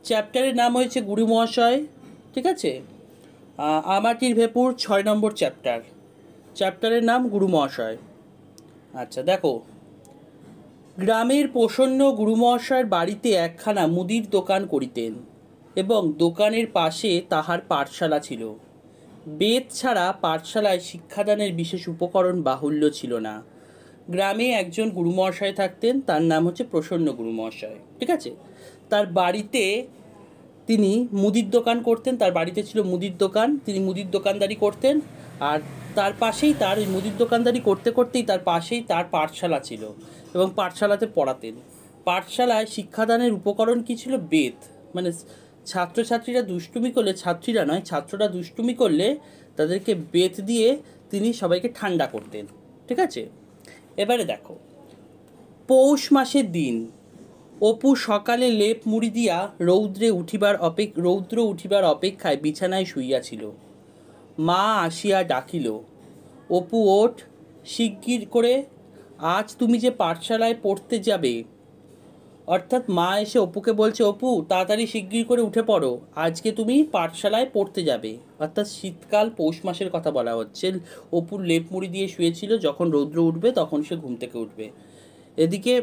চ্যাপ্টারের নাম হয়েছে গুরু মহাশয়। ঠিক আছে, আমাটির ভেপুর 6 নম্বর চ্যাপ্টারের নাম গুরু মহাশয়। আচ্ছা দেখো, গ্রামের প্রসন্ন গুরুমহাশয়ের বাড়িতে একখানা মুদির দোকান করিতেন এবং দোকানের পাশে তাহার পাঠশালা ছিল। বেদ ছাড়া পাঠশালায় শিক্ষাদানের বিশেষ উপকরণ বাহুল্য ছিল না। গ্রামে একজন গুরুমহাশয় থাকতেন, তার নাম হচ্ছে প্রসন্ন গুরুমহাশয়। ঠিক আছে, তার বাড়িতে তিনি মুদির দোকান করতেন, তার বাড়িতে ছিল মুদির দোকান, তিনি মুদির দোকানদারি করতেন। আর তার পাশেই, তার ওই মুদির দোকানদারি করতে করতেই তার পাশেই তার পাঠশালা ছিল এবং পাঠশালাতে পড়াতেন। পাঠশালায় শিক্ষাদানের উপকরণ কী ছিল? বেদ। মানে ছাত্রছাত্রীরা দুষ্টুমি করলে, ছাত্রীরা নয়, ছাত্ররা দুষ্টুমি করলে তাদেরকে বেদ দিয়ে তিনি সবাইকে ঠান্ডা করতেন। ঠিক আছে, এবারে দেখো, পৌষ মাসের দিন অপু সকালে লেপ মুড়ি দিয়া রৌদ্র উঠিবার অপেক্ষায় বিছানায় শুইয়াছিল। মা আসিয়া ডাকিল, অপু ওঠ, শিগগির করে, আজ তুমি যে পাঠশালায় পড়তে যাবে। অর্থাৎ মা এসে অপুকে বলছে, অপু তাড়াতাড়ি শিগগির করে উঠে পড়ো, আজকে তুমি পাঠশালায় পড়তে যাবে। অর্থাৎ শীতকাল, পৌষ মাসের কথা বলা হচ্ছে। অপুর লেপ মুড়ি দিয়ে শুয়েছিল, যখন রৌদ্র উঠবে তখন সে ঘুম থেকে উঠবে। এদিকে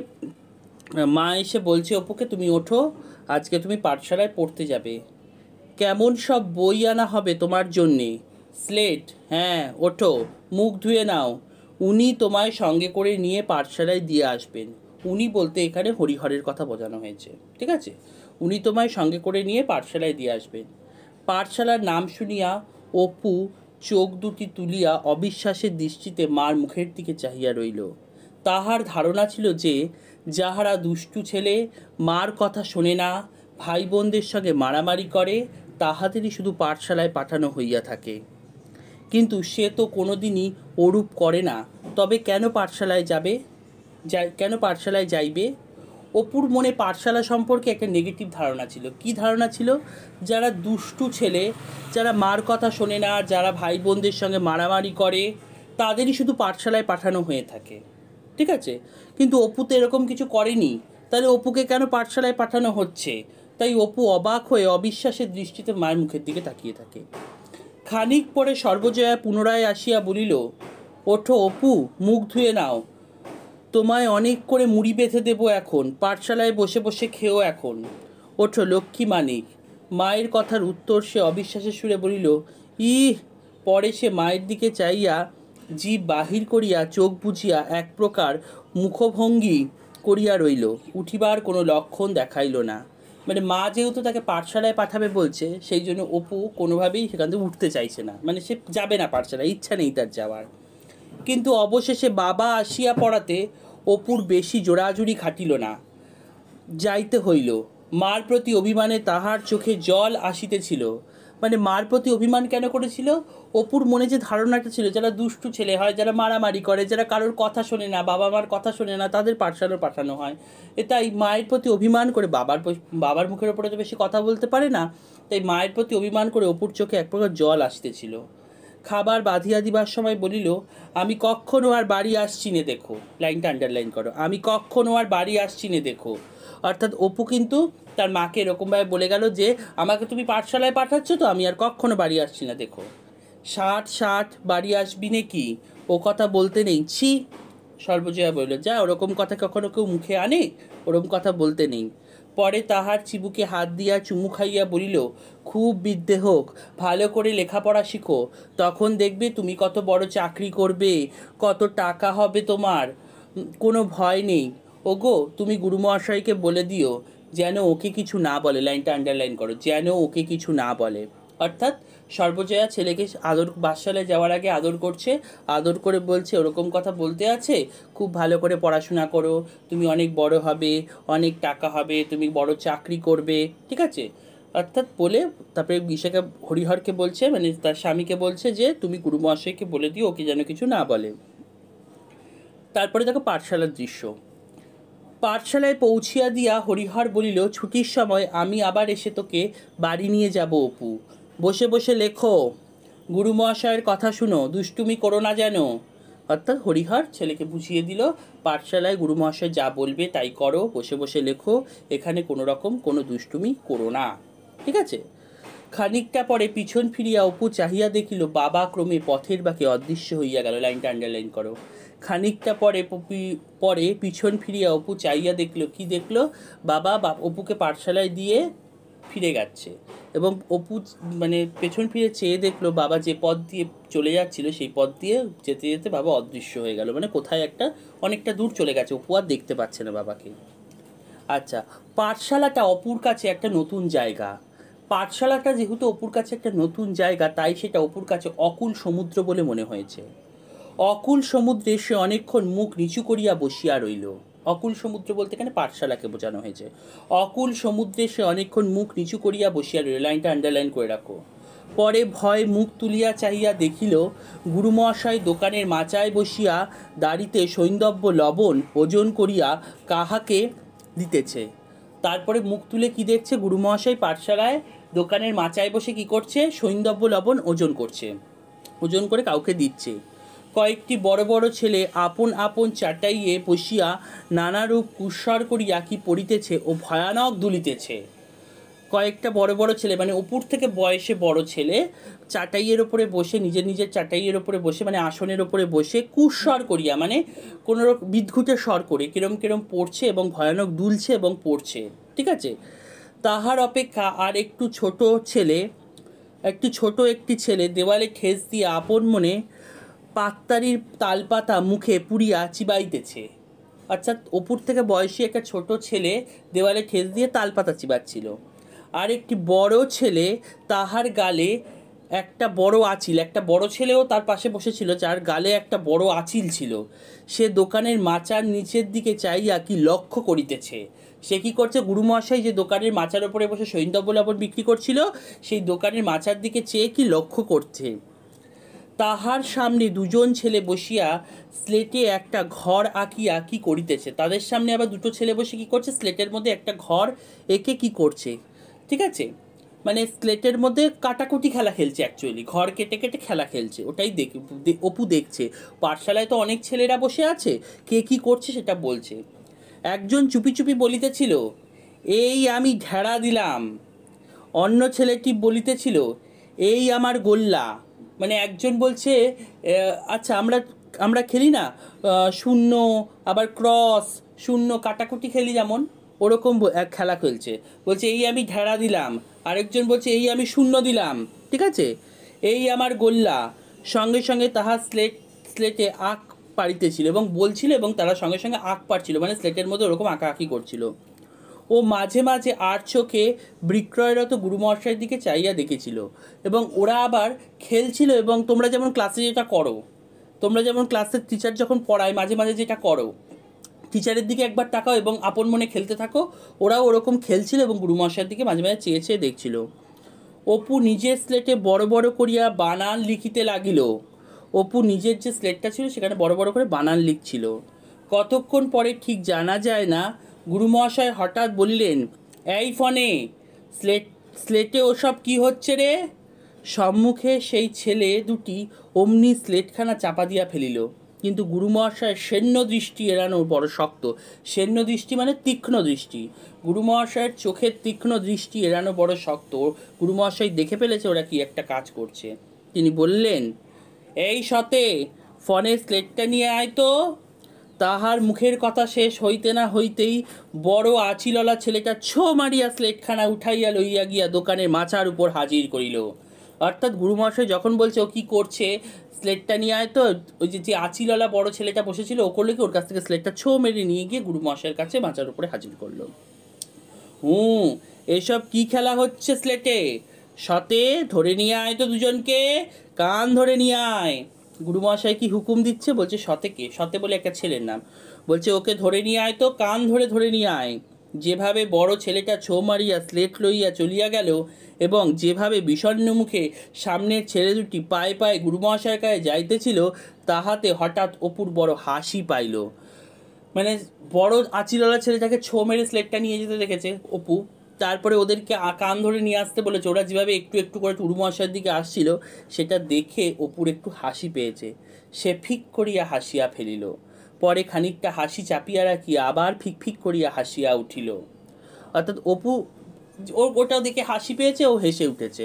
মা এসে বলছে অপুকে, তুমি ওঠো, আজকে তুমি পাঠশালায় পড়তে যাবে। কেমন সব বই আনা হবে তোমার জন্যে? স্লেট? হ্যাঁ, ওঠো, মুখ ধুয়ে নাও, উনি তোমায় সঙ্গে করে নিয়ে পাঠশালায় দিয়ে আসবেন। উনি বলতে এখানে হরিহরের কথা বোঝানো হয়েছে। ঠিক আছে, উনি তোমায় সঙ্গে করে নিয়ে পাঠশালায় দিয়ে আসবেন। পাঠশালার নাম শুনিয়া অপু চোখ দুটি তুলিয়া অবিশ্বাসের দৃষ্টিতে মার মুখের দিকে চাহিয়া রইল। তাহার ধারণা ছিল যে যাহারা দুষ্টু ছেলে, মার কথা শোনে না, ভাই বোনদের সঙ্গে মারামারি করে, তাহাদেরই শুধু পাঠশালায় পাঠানো হইয়া থাকে। কিন্তু সে তো কোনোদিনই ওরূপ করে না। তবে কেন পাঠশালায় যাইবে? অপুর মনে পাঠশালা সম্পর্কে একটা নেগেটিভ ধারণা ছিল। কি ধারণা ছিল? যারা দুষ্টু ছেলে, যারা মার কথা শোনে না, যারা ভাই বোনদের সঙ্গে মারামারি করে, তাদেরই শুধু পাঠশালায় পাঠানো হয়ে থাকে। ঠিক আছে, কিন্তু অপু তো এরকম কিছু করেনি, তাহলে অপুকে কেন পাঠশালায় পাঠানো হচ্ছে? তাই অপু অবাক হয়ে অবিশ্বাসের দৃষ্টিতে মায়ের মুখের দিকে তাকিয়ে থাকে। খানিক পরে সর্বজয়া পুনরায় আসিয়া বলিল, ওঠো অপু, মুখ ধুয়ে নাও, তোমায় অনেক করে মুড়ি বেঁধে দেবো এখন, পাঠশালায় বসে বসে খেও এখন, ওঠো লক্ষ্মী মানিক। মায়ের কথার উত্তর সে অবিশ্বাসের সুরে বলিল, ইহ। পরে সে মায়ের দিকে চাইয়া জিভ বাহির করিয়া চোখ বুজিয়া এক প্রকার মুখভঙ্গি করিয়া রইল, উঠিবার কোনো লক্ষণ দেখাইল না। মানে মা যেহেতু তাকে পাঠশালায় পাঠাবে বলছে, সেই জন্য অপু কোনোভাবেই সেখান থেকে উঠতে চাইছে না, মানে সে যাবে না পাঠশালায়, ইচ্ছা নেই তার যাওয়ার। কিন্তু অবশেষে বাবা আসিয়া পড়াতে অপুর বেশি জোড়াজুড়ি খাটিল না, যাইতে হইল। মার প্রতি অভিমানে তাহার চোখে জল আসিতেছিল। মানে মার প্রতি অভিমান কেন করেছিল? অপুর মনে যে ধারণাটা ছিল, যারা দুষ্টু ছেলে হয়, যারা মারামারি করে, যারা কারোর কথা শোনে না, বাবা মার কথা শোনে না, তাদের পাঠশালায় পাঠানো হয়। এটাই মায়ের প্রতি অভিমান করে, বাবার মুখের ওপরে তো বেশি কথা বলতে পারে না, তাই মায়ের প্রতি অভিমান করে অপুর চোখে এক প্রকার জল আসতেছিল। খাবার বাঁধিয়া দিবার সময় বলিল, আমি কখনো আর বাড়ি আসছি নে দেখো। লাইনটা আন্ডারলাইন করো, আমি কখনো আর বাড়ি আসছি নে দেখো। অর্থাৎ অপু কিন্তু তার মাকে এরকমভাবে বলে গেল যে আমাকে তুমি পাঠশালায় পাঠাচ্ছ তো, আমি আর কখনো বাড়ি আসছি না দেখো। 60 বাড়ি আসবি নাকি? ও কথা বলতে নেই, ছি। সর্বজয়া বলল, যা, ওরকম কথা কখনো কেউ মুখে আনে? ওরকম কথা বলতে নেই। পরে তাহার চিবুকে হাত দিয়া চুমু খাইয়া বলিল, খুব বিদ্যে হোক, ভালো করে লেখাপড়া শিখো, তখন দেখবে তুমি কত বড় চাকরি করবে, কত টাকা হবে তোমার, কোনো ভয় নেই। ওগো, তুমি গুরুমহাশয়কে বলে দিও যেন ওকে কিছু না বলে। লাইনটা আন্ডারলাইন করো, যেন ওকে কিছু না বলে। অর্থাৎ সর্বজয়া ছেলেকে পাঠশালায় যাওয়ার আগে আদর করছে, আদর করে বলছে ওরকম কথা বলতে আছে, খুব ভালো করে পড়াশোনা করো, তুমি অনেক বড় হবে, অনেক টাকা হবে, তুমি বড় চাকরি করবে। ঠিক আছে, অর্থাৎ বলে তারপরে ঈশাকে, হরিহরকে বলছে, মানে তার স্বামীকে বলছে যে তুমি গুরুমহাশয়কে বলে দিও ওকে যেন কিছু না বলে। তারপরে দেখো পাঠশালার দৃশ্য। পাঠশালায় পৌঁছিয়া দিয়া হরিহর বলিল, ছুটির সময় আমি আবার এসে তোকে বাড়ি নিয়ে যাব অপু, বসে বসে লেখো, গুরুমহাশয়ের কথা শুনো, দুষ্টুমি করো না যেন। অর্থাৎ হরিহর ছেলেকে বুঝিয়ে দিল, পাঠশালায় গুরুমহাশয় যা বলবে তাই করো, বসে বসে লেখো, এখানে কোনো রকম কোনো দুষ্টুমি করো না, ঠিক আছে। খানিকটা পরে পিছন ফিরিয়া অপু চাহিয়া দেখিল বাবা ক্রমে পথের বাঁকে অদৃশ্য হইয়া গেল। লাইনটা আন্ডারলাইন করো। খানিকটা পরে পিছন ফিরিয়া অপু চাইয়া দেখলো, কি দেখলো, বাবা অপুকে পাঠশালায় দিয়ে ফিরে যাচ্ছে, এবং অপু মানে পেছন ফিরে চেয়ে দেখলো বাবা যে পথ দিয়ে চলে যাচ্ছিল সেই পথ দিয়ে যেতে যেতে বাবা অদৃশ্য হয়ে গেল, মানে কোথায় একটা অনেকটা দূর চলে গেছে, অপু আর দেখতে পাচ্ছে না বাবাকে। আচ্ছা, পাঠশালাটা অপুর কাছে একটা নতুন জায়গা। পাঠশালাটা যেহেতু অপুর কাছে একটা নতুন জায়গা, তাই সেটা অপুর কাছে অকুল সমুদ্র বলে মনে হয়েছে। অকুল সমুদ্রে সে অনেকক্ষণ মুখ নিচু করিয়া বসিয়া রইল। অকুল সমুদ্র বলতে এখানে পাঠশালাকে বোঝানো হয়েছে। অকুল সমুদ্রে সে অনেকক্ষণ মুখ নিচু করিয়া বসিয়া রইল। লাইনটা আন্ডারলাইন করে রাখো। পরে ভয় মুখ তুলিয়া চাহিয়া দেখিল গুরুমহাশয় দোকানের মাচায় বসিয়া দাড়িতে সৈন্দব্য লবণ ওজন করিয়া কাহাকে দিতেছে। তারপরে মুখ তুলে কি দেখছে, গুরুমহাশয় পাঠশালায় দোকানের মাচায় বসে কি করছে, সৈন্দব্য লবণ ওজন করছে, ওজন করে কাউকে দিচ্ছে। কয়েকটি বড় বড় ছেলে আপন আপন চাটাইয়ে বসিয়া নানারূপ কুৎসর করিয়া কি পড়িতেছে ও ভয়ানক দুলিতেছে। কয়েকটা বড় বড় ছেলে মানে উপর থেকে বয়সে বড় ছেলে চাটাইয়ের ওপরে বসে, নিজের নিজের চাটাইয়ের ওপরে বসে মানে আসনের ওপরে বসে কুৎসর করিয়া মানে কোনো রকম বিদঘুটে স্বর করে কিরম কিরম পড়ছে এবং ভয়ানক দুলছে এবং পড়ছে, ঠিক আছে। তাহার অপেক্ষা আর একটু ছোট একটি ছেলে দেওয়ালে ঠেস দিয়ে আপন মনে পাত্তারির তালপাতা মুখে পুড়িয়া চিবাইতেছে। অর্থাৎ ওপর থেকে বয়সী একটা ছোট ছেলে দেওয়ালে ঠেস দিয়ে তালপাতা চিবাচ্ছিল। আর একটি বড় ছেলে তাহার গালে একটা বড় আঁচিল, একটা বড় ছেলেও তার পাশে বসেছিল যার গালে একটা বড় আঁচিল ছিল। সে দোকানের মাচার নিচের দিকে চাইয়া কি লক্ষ্য করিতেছে। সে কি করছে, গুরুমহাশয় যে দোকানের মাচার ওপরে বসে সৈন্দব্য লবণ বিক্রি করছিল সেই দোকানের মাচার দিকে চেয়ে কি লক্ষ্য করছে। তাহার সামনে দুজন ছেলে বসিয়া স্লেটে একটা ঘর আঁকিয়া কি করিতেছে। তাদের সামনে আবার দুটো ছেলে বসে কি করছে, স্লেটের মধ্যে একটা ঘর এঁকে কি করছে, ঠিক আছে। মানে স্লেটের মধ্যে কাটাকুটি খেলা খেলছে, অ্যাকচুয়ালি ঘর কেটে কেটে খেলা খেলছে, ওটাই অপু দেখছে। পাঠশালায় তো অনেক ছেলেরা বসে আছে, কে কি করছে সেটা বলছে। একজন চুপি চুপি বলিতেছিল, এই আমি ঢেড়া দিলাম। অন্য ছেলেটি বলিতেছিল, এই আমার গোল্লা। মানে একজন বলছে আচ্ছা আমরা খেলি না শূন্য, আবার ক্রস শূন্য কাটাকুটি খেলি যেমন, ওরকম এক খেলা খেলছে। বলছে এই আমি ঢেড়া দিলাম, আরেকজন বলছে এই আমি শূন্য দিলাম, ঠিক আছে, এই আমার গোল্লা। সঙ্গে সঙ্গে তাহার স্লেটে আঁক পাড়িতেছিল এবং বলছিল, এবং তারা সঙ্গে সঙ্গে আঁক পাড়ছিল, মানে স্লেটের মধ্যে ওরকম আঁকাআঁকি করছিল। ও মাঝে মাঝে আর চোখে বিক্রয়রত গুরুমহাশয়ের দিকে চাইয়া দেখেছিল, এবং ওরা আবার খেলছিল। এবং তোমরা যেমন ক্লাসে যেটা করো, তোমরা যেমন ক্লাসের টিচার যখন পড়ায় মাঝে মাঝে যেটা করো, টিচারের দিকে একবার তাকাও এবং আপন মনে খেলতে থাকো, ওরাও ওরকম খেলছিল এবং গুরুমহাশয়ের দিকে মাঝে মাঝে চেয়ে চেয়ে দেখছিল। অপু নিজের স্লেটে বড় বড় করিয়া বানান লিখিতে লাগিল। অপু নিজের যে স্লেটটা ছিল সেখানে বড় বড় করে বানান লিখছিল। কতক্ষণ পরে ঠিক জানা যায় না, গুরুমহাশয় হঠাৎ বলিলেন, এই ফনে স্লেটে ওসব কি হচ্ছে রে। সম্মুখে সেই ছেলে দুটি অমনি স্লেটখানা চাপা দিয়া ফেলিল, কিন্তু গুরুমহাশয়ের সৈন্য দৃষ্টি এড়ানো বড় শক্ত। সৈন্য দৃষ্টি মানে তীক্ষ্ণ দৃষ্টি, গুরুমহাশয়ের চোখের তীক্ষ্ণ দৃষ্টি এড়ানো বড় শক্ত। গুরুমহাশয় দেখে ফেলেছে ওরা কি একটা কাজ করছে। তিনি বললেন, এই সতে ফনের স্লেটটা নিয়ে আয় তো। তাহার মুখের কথা শেষ হইতে না হইতেই বড় আঁচিলওয়ালা ছেলেটা ছো মারিয়া স্লেটখানা উঠাইয়া লইয়া গিয়া দোকানের মাচার উপর হাজির করিল। অর্থাৎ গুরুমহাশয় যখন বলছে ও কি করছে, স্লেটটা নিয়ে আয় তো, ওই যে আঁচিলওয়ালা বড় ছেলেটা বসেছিল ও করলে কি ওর কাছ থেকে স্লেটটা ছো মেরে নিয়ে গিয়ে গুরুমহাশয়ের কাছে মাচার উপরে হাজির করলো। এসব কি খেলা হচ্ছে স্লেটে? সতে ধরে নিয়ে আয় তো দুজনকে, কান ধরে নিয়ে আয়। গুরুমহাশয় কি হুকুম দিচ্ছে, বলছে সতেকে, সতে বলে একটা ছেলের নাম, বলছে ওকে ধরে নিয়ে আয় তো, কান ধরে ধরে নিয়ে আয়। যেভাবে বড় ছেলেটা ছো মারিয়া স্লেট লইয়া চলিয়া গেল এবং যেভাবে বিষণ্ণ মুখে সামনের ছেলে দুটি পায়ে পায়ে গুরুমহাশয়ের কাছে যাইতেছিল, তাহাতে হঠাৎ অপুর বড় হাসি পাইল। মানে বড় আঁচিলওয়ালা ছেলেটাকে ছো মেরে স্লেটটা নিয়ে যেতে দেখেছে অপু, তারপরে ওদেরকে কান ধরে নিয়ে আসতে বলেছে। ওরা যেভাবে একটু একটু করে টুরু মশাইয়ের দিকে আসছিল, সেটা দেখে অপুর একটু হাসি পেয়েছে। সে ফিক করিয়া হাসিয়া ফেলিল। পরে খানিকটা হাসি চাপিয়া রাখিয়া আবার ফিক ফিক করিয়া হাসিয়া উঠিল। অর্থাৎ অপু ওটা দেখে হাসি পেয়েছে, ও হেসে উঠেছে।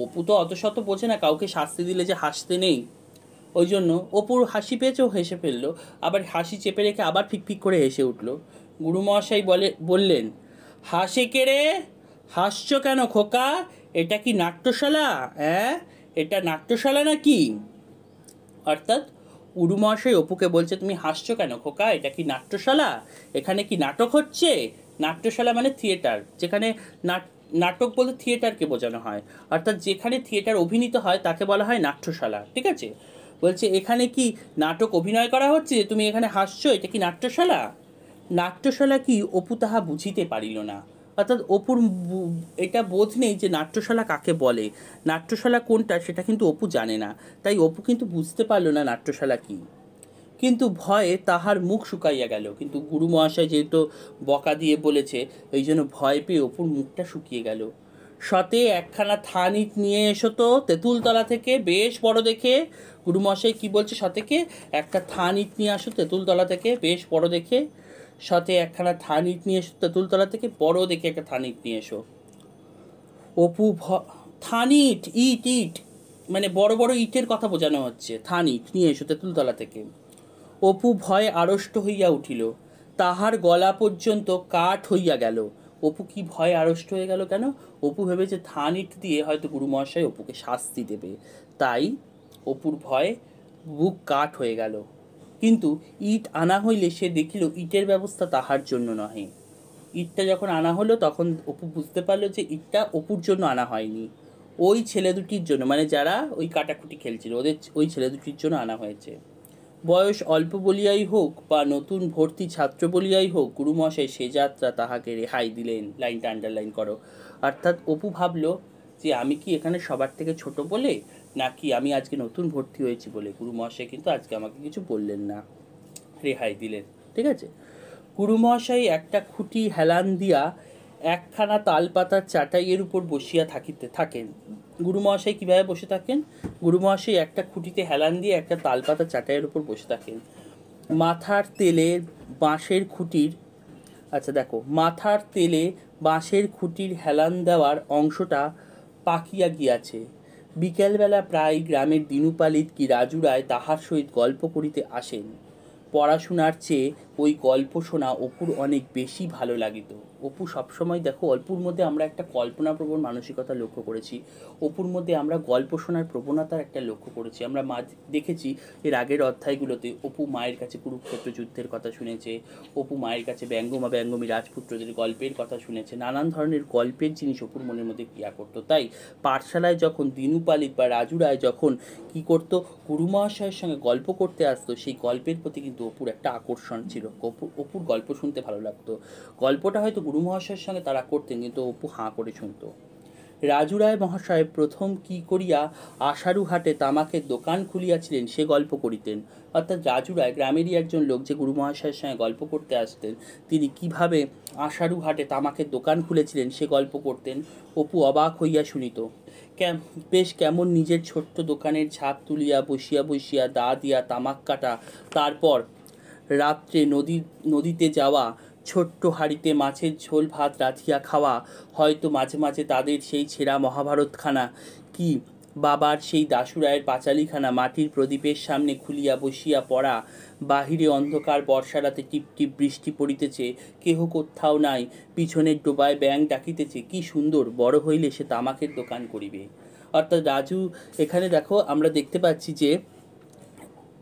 অপু তো অত শত বোঝে না, কাউকে শাস্তি দিলে যে হাসতে নেই, ওই জন্য অপুর হাসি পেয়েছে, ও হেসে ফেললো। আবার হাসি চেপে রেখে আবার ফিক ফিক করে হেসে উঠল। গুরুমহাশয় বললেন, হাসে কে রে? হাসছ কেন খোকা? এটা কি নাট্যশালা? এটা নাট্যশালা নাকি? অর্থাৎ গুরুমহাশয় অপুকে বলছে, তুমি হাসছো কেন খোকা? এটা কি নাট্যশালা? এখানে কি নাটক হচ্ছে? নাট্যশালা মানে থিয়েটার, যেখানে নাটক বলতে থিয়েটারকে বোঝানো হয়। অর্থাৎ যেখানে থিয়েটার অভিনীত হয় তাকে বলা হয় নাট্যশালা। ঠিক আছে? বলছে এখানে কি নাটক অভিনয় করা হচ্ছে, তুমি এখানে হাসছো, এটা কি নাট্যশালা? নাট্যশালা কি অপু তাহা বুঝিতে পারিল না। অর্থাৎ অপুর এটা বোধ নেই যে নাট্যশালা কাকে বলে, নাট্যশালা কোনটা সেটা কিন্তু অপু জানে না। তাই অপু কিন্তু বুঝতে পারলো না নাট্যশালা কি। কিন্তু ভয়ে তাহার মুখ শুকাইয়া গেল। কিন্তু গুরু মহাশয় যেহেতু বকা দিয়ে বলেছে, এই জন্য ভয় পেয়ে অপুর মুখটা শুকিয়ে গেল। সতে একখানা থান ইট নিয়ে এসো তো তেঁতুলতলা থেকে, বেশ বড় দেখে। গুরু মহাশয় কি বলছে? সতেকে একটা থান ইট নিয়ে আসো তেঁতুলতলা থেকে, বেশ বড় দেখে। সতে একখানা থান ইট নিয়ে এসো তেঁতুলতলা থেকে, বড় দেখে একটা থান ইট নিয়ে এসো। অপু থান ইট, ইট ইট মানে বড় বড় ইটের কথা বোঝানো হচ্ছে। থান ইট নিয়ে এসো তেঁতুলতলা থেকে। অপু ভয়ে আড়ষ্ট হইয়া উঠিল, তাহার গলা পর্যন্ত কাঠ হইয়া গেল। অপু কি ভয়ে আড়ষ্ট হয়ে গেল কেন? অপু ভেবেছে থান ইট দিয়ে হয়তো গুরু মহাশয় অপুকে শাস্তি দেবে, তাই অপুর ভয়ে বুক কাঠ হয়ে গেল। কিন্তু ইট আনা হইলে সে দেখিল ইটের ব্যবস্থা তাহার জন্য নহে। ইটটা যখন আনা হলো তখন অপু বুঝতে পারলো যে ইটটা অপুর জন্য আনা হয়নি, ওই ছেলে দুটির জন্য, মানে যারা ওই কাটাকুটি খেলছিল ওদের ওই ছেলে দুটির জন্য আনা হয়েছে। বয়স অল্প বলিয়াই হোক বা নতুন ভর্তি ছাত্র বলিয়াই হোক, গুরুমশাই সে যাত্রা তাহাকে রেহাই দিলেন। লাইনটা আন্ডারলাইন করো। অর্থাৎ অপু ভাবলো যে আমি কি এখানে সবার থেকে ছোট বলে, নাকি আমি আজকে নতুন ভর্তি হয়েছি বলে গুরুমশাই কিন্তু আজকে আমাকে কিছু বললেন না, রেহাই দিলেন। ঠিক আছে? গুরুমহাশয় একটা খুঁটি হেলান দিয়া একখানা তালপাতার চাটাইয়ের উপর বসিয়া থাকেন। গুরুমহাশয় কীভাবে বসে থাকেন? গুরুমহাশয় একটা খুঁটিতে হেলান দিয়ে একটা তালপাতার চাটাইয়ের উপর বসে থাকেন। মাথার তেলে বাঁশের খুঁটির মাথার তেলে বাঁশের খুঁটির হেলান দেওয়ার অংশটা পাকিয়া গিয়াছে। বিকেলবেলা প্রায় গ্রামের দিনুপালিত কি রাজু রায় তাহার সহিত গল্প করিতে আসেন। পড়াশোনার চেয়ে ওই গল্প শোনা অপুর অনেক বেশি ভালো লাগিত। অপু সবসময় দেখো, অল্পুর মধ্যে আমরা একটা কল্পনাপ্রবণ মানসিকতা লক্ষ্য করেছি, অপুর মধ্যে আমরা গল্প শোনার প্রবণতার একটা লক্ষ্য করেছি। আমরা দেখেছি এর আগের অধ্যায়গুলোতে অপু মায়ের কাছে কুরুক্ষেত্র যুদ্ধের কথা শুনেছে, অপু মায়ের কাছে ব্যঙ্গমী রাজপুত্রদের গল্পের কথা শুনেছে, নানান ধরনের গল্পের জিনিস অপুর মনের মধ্যে ক্রিয়া করতো। তাই পাঠশালায় যখন দিনুপালিত বা রাজু রায় যখন কি করতো, গুরু মহাশয়ের সঙ্গে গল্প করতে আসতো, সেই গল্পের প্রতি কিন্তু অপুর একটা আকর্ষণ ছিল। অপুর গল্প শুনতে ভালো লাগতো। গল্পটা হয়তো গুরু মহাশয়ের সঙ্গে তারা করতেন, কিন্তু অপু হাঁ করে শুনতো। রাজু রায় মহাশয় প্রথম কি করিয়া আশারু হাটে তামাকের দোকান খুলিয়াছিলেন সে গল্প করিতেন। অর্থাৎ রাজু রায় গ্রামেরই একজন লোক, যে গুরু মহাশয়ের সঙ্গে গল্প করতে আসতেন, তিনি কিভাবে আশারু হাটে তামাকের দোকান খুলেছিলেন সে গল্প করতেন। অপু অবাক হইয়া শুনিত। বেশ কেমন নিজের ছোট্ট দোকানের ঝাঁপ তুলিয়া বসিয়া বসিয়া দা দিয়া তামাক কাটা, তারপর রাত্রে নদীতে যাওয়া, ছোট্ট হাঁড়িতে মাছের ঝোল ভাত রাঁধিয়া খাওয়া, হয়তো মাঝে মাঝে তাদের সেই ছেঁড়া মহাভারতখানা কি বাবার সেই দাশুরায়ের পাঁচালিখানা মাটির প্রদীপের সামনে খুলিয়া বসিয়া পড়া, বাহিরে অন্ধকার বর্ষা রাতে টিপটিপ বৃষ্টি পড়িতেছে, কেহ কোথাও নাই, পিছনের ডোবায় ব্যাঙ ডাকিতেছে, কি সুন্দর, বড় হইলে সে তামাকের দোকান করিবে। অর্থাৎ রাজু, এখানে দেখো আমরা দেখতে পাচ্ছি যে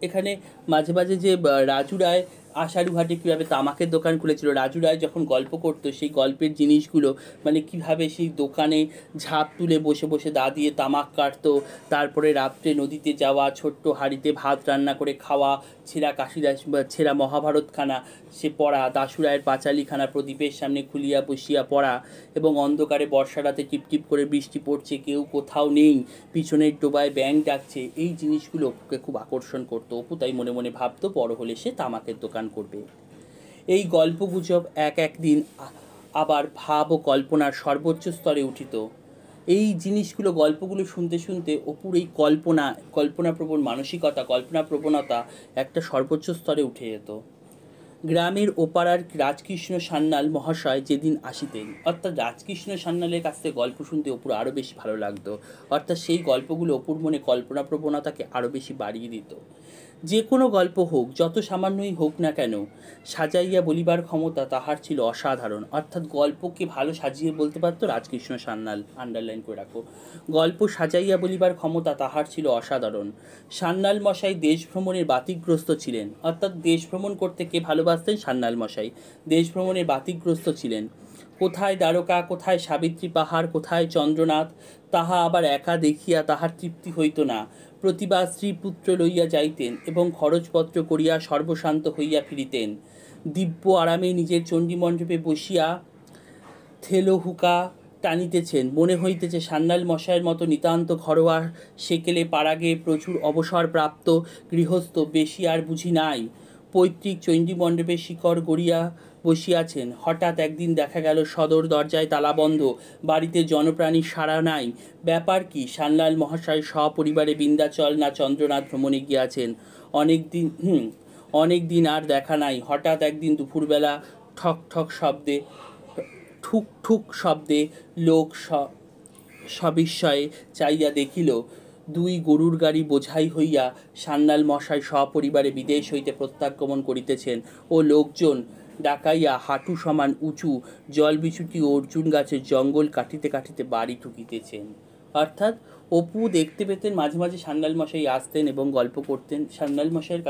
এখানে মাঝে মাঝে যে রাজু রায় আশারুহাটে কীভাবে তামাকের দোকান খুলেছিল, রাজু রায় যখন গল্প করতো সেই গল্পের জিনিসগুলো, মানে কীভাবে সেই দোকানে ঝাঁপ তুলে বসে বসে দা দিয়ে তামাক কাটতো, তারপরে রাত্রে নদীতে যাওয়া, ছোট্ট হাঁড়িতে ভাত রান্না করে খাওয়া, ছেঁড়া কাশিদাস বা ছেঁড়া মহাভারতখানা সে পড়া, দাশুরায়ের পাঁচালিখানা প্রদীপের সামনে খুলিয়া বসিয়া পড়া, এবং অন্ধকারে বর্ষা রাতে টিপটিপ করে বৃষ্টি পড়ছে, কেউ কোথাও নেই, পিছনের ডোবায় ব্যাঙ ডাকছে, এই জিনিসগুলো অপুকে খুব আকর্ষণ করতো। অপু তাই মনে মনে ভাবতো বড় হলে সে তামাকের দোকান করবে। এই গল্পগুজব একদিন আবার ভাব ও কল্পনার সর্বোচ্চ স্তরে উঠিত। এই জিনিসগুলো, গল্পগুলো শুনতে শুনতে অপুর এই কল্পনাপ্রবণ মানসিকতা, কল্পনাপ্রবণতা একটা সর্বোচ্চ স্তরে উঠে যেত। গ্রামের ওপাড়ার রাজকৃষ্ণ সান্যাল মহাশয় যেদিন আসিতেন, অর্থাৎ রাজকৃষ্ণ সান্যালের কাছ থেকে গল্প শুনতে অপুর আরও বেশি ভালো লাগতো। অর্থাৎ সেই গল্পগুলো অপুর মনে কল্পনাপ্রবণতাকে আরও বেশি বাড়িয়ে দিত। যে কোনো গল্প হোক, যত সামান্যই হোক না কেন, সাজাইয়া বলিবার ক্ষমতা তাহার ছিল অসাধারণ। অর্থাৎ গল্পকে ভালো সাজিয়ে বলতে পারতো রাজকৃষ্ণ সান্যাল, আন্ডারলাইন করে রাখো। গল্প সাজাইয়া বলিবার ক্ষমতা তাহার ছিল অসাধারণ। সান্যাল মশাই দেশ ভ্রমণের বাতিগ্রস্ত ছিলেন। অর্থাৎ দেশ ভ্রমণ করতে কে ভালোবাসতেন? সান্যাল মশাই দেশ ভ্রমণের বাতিগ্রস্ত ছিলেন। কোথায় দ্বারকা, কোথায় সাবিত্রী পাহাড়, কোথায় চন্দ্রনাথ, তাহা আবার একা দেখিয়া তাহার তৃপ্তি হইত না। প্রতিবার স্ত্রীপুত্র লইয়া যাইতেন এবং খরচপত্র করিয়া সর্বশান্ত হইয়া ফিরিতেন। দিব্য আরামে নিজের চণ্ডীমণ্ডপে বসিয়া থেলোহুকা টানিতেছেন। মনে হইতেছে সান্যাল মশাইয়ের মতো নিতান্ত ঘরোয়া, সেকেলে পাড়াগে প্রচুর অবসরপ্রাপ্ত গৃহস্থ বেশি আর বুঝি নাই। পৈতৃক চণ্ডীমণ্ডপে শিকড় গড়িয়া বসিয়াছেন। হঠাৎ একদিন দেখা গেল সদর দরজায় তালাবন্ধ, বাড়িতে জনপ্রাণীর সাড়া নাই। ব্যাপার কি? সান্যাল মহাশয় সপরিবারে বিন্ধ্যাচল না চন্দ্রনাথ ভ্রমণে গিয়াছেন। অনেক দিন আর দেখা নাই। হঠাৎ একদিন দুপুরবেলা ঠক ঠক শব্দে, ঠুক ঠুক শব্দে লোক সবিস্ময়ে চাইয়া দেখিল, দুই গরুর গাড়ি বোঝাই হইয়া সান্যাল মশাই সপরিবারে বিদেশ হইতে প্রত্যাগমন করিতেছেন ও লোকজন ডাকাইয়া হাঁটু সমান উঁচু জলবিছুটি অর্জুন গাছের জঙ্গল কাটিতে কাটিতে বাড়ি ঢুকিতেছেন। অর্থাৎ অপু দেখতে পেতেন মাঝে মাঝে সান্যাল মশাই আসতেন এবং গল্প করতেন। সান্যাল মশাইয়ের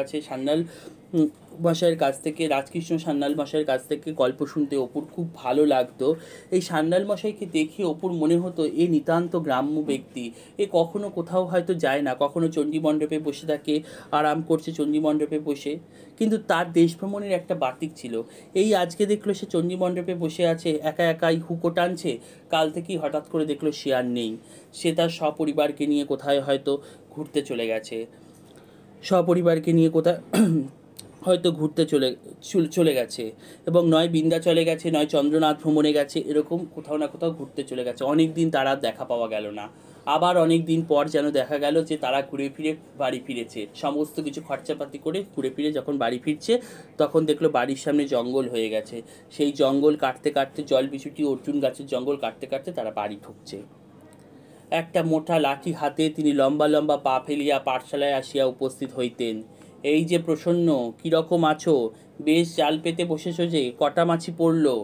কাছ থেকে রাজকৃষ্ণ সান্যাল মশাইয়ের কাছ থেকে গল্প শুনতে অপুর খুব ভালো লাগতো। এই সান্যাল মশাইকে দেখে অপুর মনে হতো এ নিতান্ত গ্রাম্য ব্যক্তি, এ কখনো কোথাও হয়তো যায় না, কখনো চণ্ডীমণ্ডপে বসে থাকে, আরাম করছে চণ্ডীমণ্ডপে বসে। কিন্তু তার দেশ ভ্রমণের একটা বাতিক ছিল। এই আজকে দেখলো সে চণ্ডীমণ্ডপে বসে আছে, একা একাই হুকো টানছে, কাল থেকেই হঠাৎ করে দেখলো সে আর নেই। সে তার সপরিবারকে নিয়ে কোথায় হয়তো ঘুরতে চলে গেছে, সপরিবারকে নিয়ে কোথায় হয়তো ঘুরতে চলে গেছে, এবং নয় বিন্ধ্যাচলে গেছে, নয় চন্দ্রনাথ ভ্রমণে গেছে, এরকম কোথাও না কোথাও ঘুরতে চলে গেছে। অনেক দিন তারা দেখা পাওয়া গেল না। আবার অনেক দিন পর যেন দেখা গেল যে তারা ঘুরে ফিরে বাড়ি ফিরেছে, সমস্ত কিছু খরচাপাতি করে ঘুরে ফিরে যখন বাড়ি ফিরছে তখন দেখলো বাড়ির সামনে জঙ্গল হয়ে গেছে। সেই জঙ্গল কাটতে কাটতে, জলবিছুটি অর্জুন গাছের জঙ্গল কাটতে কাটতে তারা বাড়ি ঢুকছে। একটা মোটা লাঠি হাতে তিনি লম্বা লম্বা পা ফেলিয়া পাঠশালায় আসিয়া উপস্থিত হইতেন। এই যে প্রসন্ন, কীরকম আছো? বেশ জাল পেতে বসেছ যে, কটা মাছি পড়লো?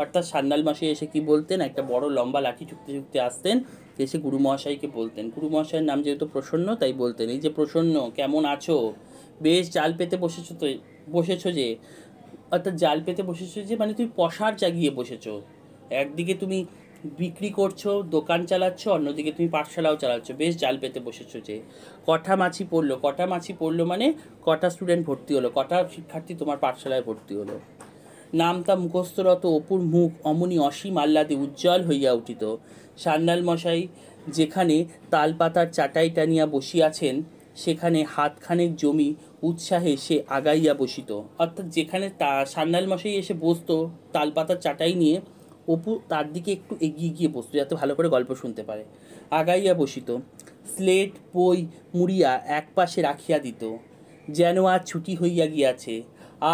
অর্থাৎ সান্যাল মশাই এসে কি বলতেন, একটা বড় লম্বা লাঠি ঠুকতে ঠুকতে আসতেন, এসে গুরু মহাশয়কে বলতেন। গুরু মহাশয়ের নাম যেহেতু প্রসন্ন তাই বলতেন, এই যে প্রসন্ন, কেমন আছো? বেশ জাল পেতে বসেছো যে। অর্থাৎ জাল পেতে বসেছো যে মানে তুমি পশার জাগিয়ে বসেছো। একদিকে তুমি বিক্রি করছো, দোকান চালাচ্ছ, অন্যদিকে তুমি পাঠশালাও চালাচ্ছ, বেশ জাল পেতে বসেছো যে। কটা মাছি পড়লো মানে কটা স্টুডেন্ট ভর্তি হলো, কটা শিক্ষার্থী তোমার পাঠশালায় ভর্তি হলো। নামটা মুখস্থরত অপুর মুখ অমনি অসীম আহ্লাদে উজ্জ্বল হইয়া উঠিত। সান্যাল মশাই যেখানে তালপাতার চাটাই টানিয়া বসিয়াছেন, সেখানে হাতখানেক জমি উৎসাহে সে আগাইয়া বসিত। অর্থাৎ যেখানে সান্যাল মশাই এসে বসতো তালপাতার চাটাই নিয়ে, অপু তার দিকে একটু এগিয়ে গিয়ে বসতো যাতে ভালো করে গল্প শুনতে পারে। আগাইয়া বসিত, স্লেট বই মুড়িয়া এক পাশে রাখিয়া দিত। যেন আজ ছুটি হইয়া গিয়াছে,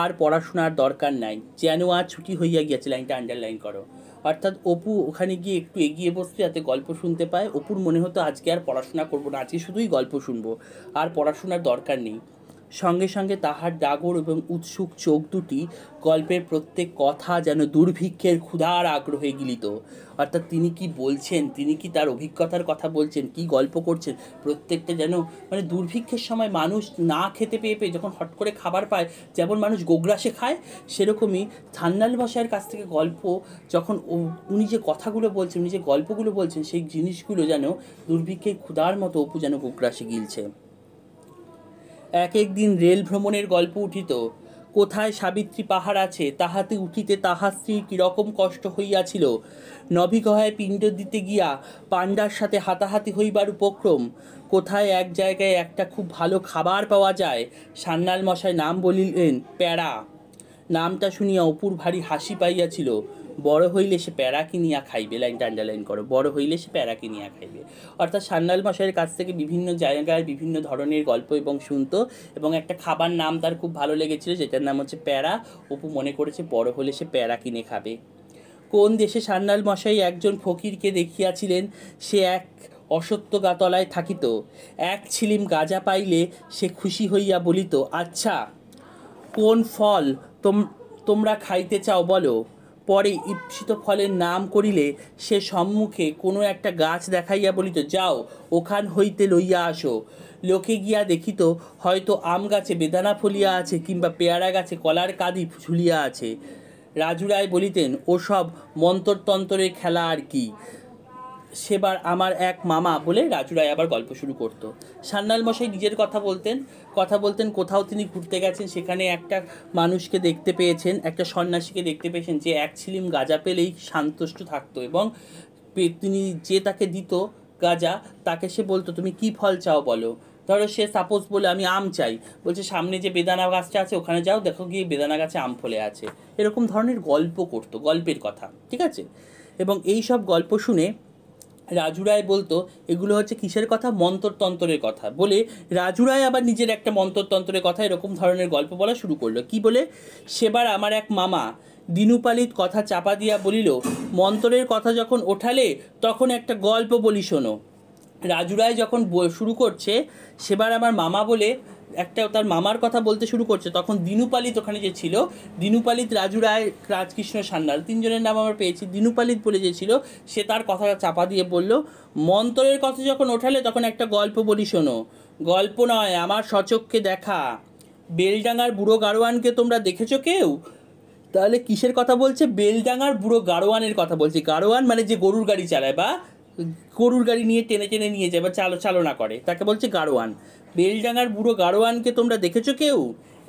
আর পড়াশোনার দরকার নাই, যেন আজ ছুটি হইয়া গিয়াছে, লাইনটা আন্ডারলাইন করো। অর্থাৎ অপু ওখানে গিয়ে একটু এগিয়ে বসতো যাতে গল্প শুনতে পায়। অপুর মনে হতো আজকে আর পড়াশোনা করবো না, আজকে শুধুই গল্প শুনবো, আর পড়াশোনার দরকার নেই। সঙ্গে সঙ্গে তাহার ডাগর এবং উৎসুক চোখ দুটি গল্পের প্রত্যেক কথা যেন দুর্ভিক্ষের ক্ষুধার আগ্রহে গিলিত। অর্থাৎ তিনি কি বলছেন, তিনি কি তার অভিজ্ঞতার কথা বলছেন, কি গল্প করছেন, প্রত্যেকটা যেন মানে দুর্ভিক্ষের সময় মানুষ না খেতে পেয়ে পেয়ে যখন হট করে খাবার পায়, যেমন মানুষ গোগ্রাসে খায়, সেরকমই সান্যাল মশাইয়ের কাছ থেকে গল্প যখন উনি যে কথাগুলো বলছেন, উনি যে গল্পগুলো বলছেন, সেই জিনিসগুলো যেন দুর্ভিক্ষের ক্ষুধার মতো অপু যেন গোগ্রাসে গিলছে। এক একদিন রেল ভ্রমণের গল্প উঠিত। কোথায় সাবিত্রী পাহাড় আছে, তাহাতে উঠিতে তাহার স্ত্রীর কীরকম কষ্ট হইয়াছিল। নভিগহায় পিণ্ড দিতে গিয়া পাণ্ডার সাথে হাতাহাতি হইবার উপক্রম। কোথায় এক জায়গায় একটা খুব ভালো খাবার পাওয়া যায়, সান্যাল মশাই নাম বলিলেন প্যাড়া। নামটা শুনিয়া অপুর ভারী হাসি পাইয়াছিল। বড় হইলে সে প্যারা কিনিয়া খাইবে, লাইনটা আন্ডারলাইন করো, বড় হইলে সে প্যারা কিনিয়া খাইবে। অর্থাৎ সান্যাল মশাইয়ের কাছ থেকে বিভিন্ন জায়গায় বিভিন্ন ধরনের গল্প এবং শুনতো, এবং একটা খাবার নাম তার খুব ভালো লেগেছিল, যেটার নাম হচ্ছে প্যারা। অপু মনে করেছে বড় হলে সে প্যারা কিনে খাবে। কোন দেশে সান্যাল মশাই একজন ফকিরকে দেখিয়াছিলেন, সে এক অসত্য গাতলায় থাকিত, এক ছিলিম গাঁজা পাইলে সে খুশি হইয়া বলিত, আচ্ছা কোন ফল তোমরা খাইতে চাও বলো। পরে ঈপ্সিত ফলের নাম করিলে সে সম্মুখে কোনো একটা গাছ দেখাইয়া বলিত, যাও ওখান হইতে লইয়া আসো। লোকে গিয়া দেখিত হয়তো আম গাছে বেদানা ফলিয়া আছে, কিংবা পেয়ারা গাছে কলার কাঁদি ঝুলিয়া আছে। রাজু রায় বলিতেন, ওসব মন্তরতন্ত্রের খেলা আর কি, সেবার আমার এক মামা, বলে রাজু রায় আবার গল্প শুরু করতো। সান্যাল মশাই নিজের কথা বলতেন কোথাও তিনি ঘুরতে গেছেন, সেখানে একটা মানুষকে দেখতে পেয়েছেন, একটা সন্ন্যাসীকে দেখতে পেয়েছেন, যে এক ছিলিম গাঁজা পেলেই সন্তুষ্ট থাকতো, এবং তিনি যে তাকে দিত গাঁজা, তাকে সে বলতো তুমি কি ফল চাও বলো। ধরো সে সাপোজ বলে আমি আম চাই, বলছে সামনে যে বেদানা গাছটা আছে ওখানে যাও, দেখো গিয়ে বেদানা গাছে আম ফলে আছে। এরকম ধরনের গল্প করতো, গল্পের কথা, ঠিক আছে। এবং এই সব গল্প শুনে রাজু রায় বলতো এগুলো হচ্ছে কিসের কথা, মন্ত্রতন্ত্রের কথা, বলে রাজু রায় আবার নিজের একটা মন্ত্রতন্ত্রের কথা এরকম ধরনের গল্প বলা শুরু করলো। কি বলে, সেবার আমার এক মামা দিনুপালিত কথা চাপা দিয়া বলিল, মন্ত্রের কথা যখন ওঠালে তখন একটা গল্প বলি শোনো। রাজু রায় যখন শুরু করছে, সেবার আমার মামা বলে একটা তার মামার কথা বলতে শুরু করছে, তখন দিনুপালিত ওখানে যে ছিল, দিনুপালিত, রাজু রায়, রাজকৃষ্ণ সান্যাল, তিনজনের নাম আমরা পেয়েছি। দিনুপালিত বলে যে ছিল, সে তার কথা চাপা দিয়ে বলল, মন্ত্রের কথা যখন ওঠালে তখন একটা গল্প বলি শোনো। গল্প নয়, আমার সচক্ষে দেখা। বেলডাঙার বুড়ো গাড়োয়ানকে তোমরা দেখেছো কেউ? তাহলে কিসের কথা বলছে? বেলডাঙার বুড়ো গাড়োয়ানের কথা বলছে। গাড়োয়ান মানে যে গরুর গাড়ি চালায়, বা গরুর গাড়ি নিয়ে টেনে টেনে নিয়ে যায়, বা চালনা করে, তাকে বলছে গাড়োয়ান। বেলডাঙার বুড়ো গাড়োয়ানকে তোমরা দেখেছো কেউ?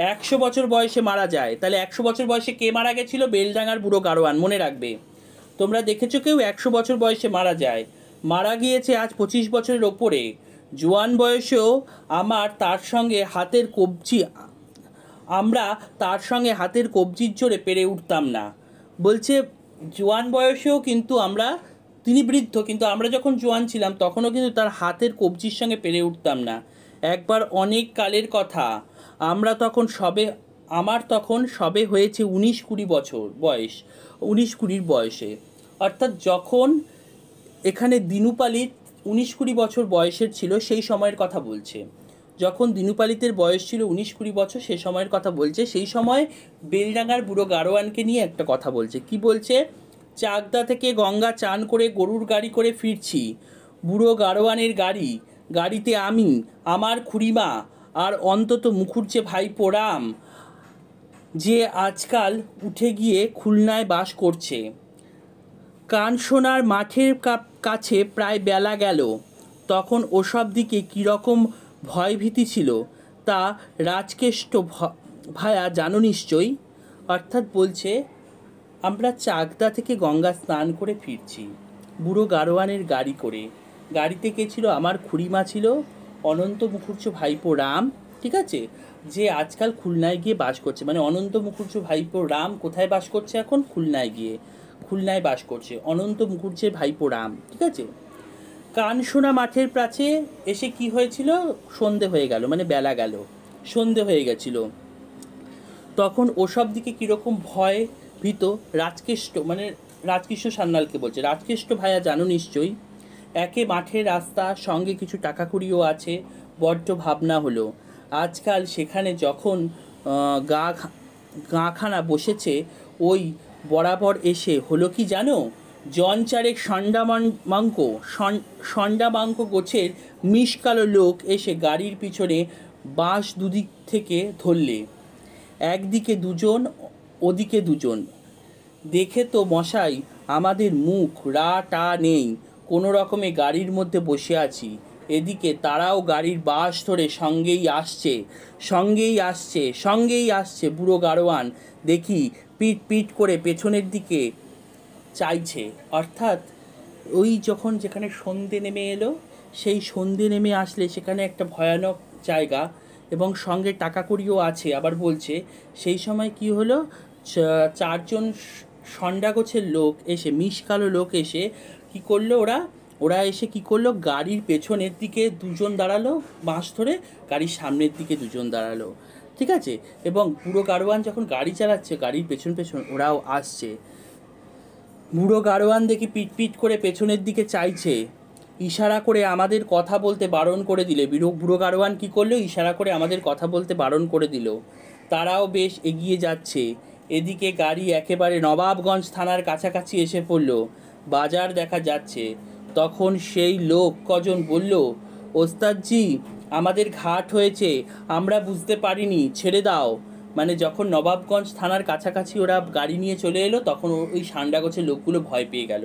100 বছর বয়সে মারা যায়। তাহলে 100 বছর বয়সে কে মারা গেছিল? বেলডাঙার বুড়ো গাড়োয়ান, মনে রাখবে। তোমরা দেখেছো কেউ? 100 বছর বয়সে মারা যায়। মারা গিয়েছে আজ 25 বছরের ওপরে। জোয়ান বয়সেও আমরা তার সঙ্গে হাতের কবজির জোরে পেরে উঠতাম না। বলছে জোয়ান বয়সেও কিন্তু তিনি বৃদ্ধ, কিন্তু আমরা যখন জোয়ান ছিলাম তখনও কিন্তু তার হাতের কবজির সঙ্গে পেরে উঠতাম না। একবার অনেক কালের কথা, আমার তখন সবে হয়েছে 19-20 বছর বয়স, 19-20 বয়সে। অর্থাৎ যখন এখানে দিনুপালিত 19-20 বছর বয়সের ছিল, সেই সময়ের কথা বলছে। যখন দিনুপালিতের বয়স ছিল 19-20 বছর, সে সময়ের কথা বলছে। সেই সময় বেলডাঙার বুড়ো গাড়োয়ানকে নিয়ে একটা কথা বলছে। কি বলছে? চাকদা থেকে গঙ্গা চান করে গরুর গাড়ি করে ফিরছি। বুড়ো গাড়োয়ানের গাড়িতে আমি, আমার খুড়িমা, আর অন্তত মুখুজ্জে ভাইপো রাম, যে আজকাল উঠে গিয়ে খুলনায় বাস করছে। কানসোনার মাঠের কাছে প্রায় বেলা গেল। তখন ওসব দিকে কীরকম ভয়ভীতি ছিল তা রাজকেষ্ট ভায়া জানো নিশ্চয়ই। অর্থাৎ বলছে আমরা চাকদা থেকে গঙ্গা স্নান করে ফিরছি বুড়ো গাড়োয়ানের গাড়ি করে। গাড়িতে কে ছিল? আমার খুড়িমা ছিল, অনন্ত মুখুজ্জে ভাইপো রাম, ঠিক আছে, যে আজকাল খুলনায় গিয়ে বাস করছে। মানে অনন্ত মুখুজ্জে ভাইপো রাম কোথায় বাস করছে? এখন খুলনায় বাস করছে অনন্ত মুখুজ্জের ভাইপো রাম, ঠিক আছে। কানসোনা মাঠের প্রাচে এসে কি হয়েছিল? সন্ধে হয়ে গেল, মানে বেলা গেল, সন্ধে হয়ে গেছিল। তখন ওসব দিকে কীরকম ভয় ভীত রাজকৃষ্ণ সান্যালকে বলছে। রাজকৃষ্ণ ভাইয়া জানো নিশ্চয়ই। একে মাঠের রাস্তা, সঙ্গে কিছু টাকা কুড়িও আছে। বড্ড ভাবনা হলো। আজকাল সেখানে যখন গাঁখানা বসেছে, ওই বরাবর এসে হলো কি জানো? জন চারেক সন্ডামাঙ্ক গোছের মিশকালো লোক এসে গাড়ির পিছনে বাঁশ দুদিক থেকে ধরলে, একদিকে দুজন, ওদিকে দুজন। দেখে তো মশাই আমাদের মুখ টা নেই, কোনো রকমে গাড়ির মধ্যে বসে আছি। এদিকে তারাও গাড়ির বাঁশ ধরে সঙ্গেই আসছে বুড়ো গাড়োয়ান। দেখি পিট পিট করে পেছনের দিকে চাইছে। অর্থাৎ ওই যেখানে সন্ধে নেমে এলো, সেই সন্ধে নেমে আসলে সেখানে একটা ভয়ানক জায়গা, এবং সঙ্গে টাকা কড়িও আছে। আবার বলছে সেই সময় কি হলো, 4 জন ষণ্ডাগোছের লোক এসে, মিশকালো লোক এসে কি করলো, ওরা এসে কি করলো, গাড়ির পেছনের দিকে দুজন দাঁড়ালো বাঁশ ধরে, গাড়ির সামনের দিকে দুজন দাঁড়ালো, ঠিক আছে। এবং বুড়ো গাড়োয়ান যখন গাড়ি চালাচ্ছে, গাড়ির পেছন পেছন ওরাও আসছে। বুড়ো গাড়োয়ান দেখি পিট করে পেছনের দিকে চাইছে, ইশারা করে আমাদের কথা বলতে বারণ করে দিলে। বুড়ো গাড়োয়ান কী করলো, ইশারা করে আমাদের কথা বলতে বারণ করে দিল। তারাও বেশ এগিয়ে যাচ্ছে। এদিকে গাড়ি একেবারে নবাবগঞ্জ থানার কাছাকাছি এসে পড়ল। বাজার দেখা যাচ্ছে। তখন সেই লোক কজন বলল, ওস্তাদজি আমাদের ঘাট হয়েছে, আমরা বুঝতে পারিনি, ছেড়ে দাও। মানে যখন নবাবগঞ্জ থানার কাছাকাছি ওরা গাড়ি নিয়ে চলে এলো, তখন ওই ষান্ডাগোছের লোকগুলো ভয় পেয়ে গেল।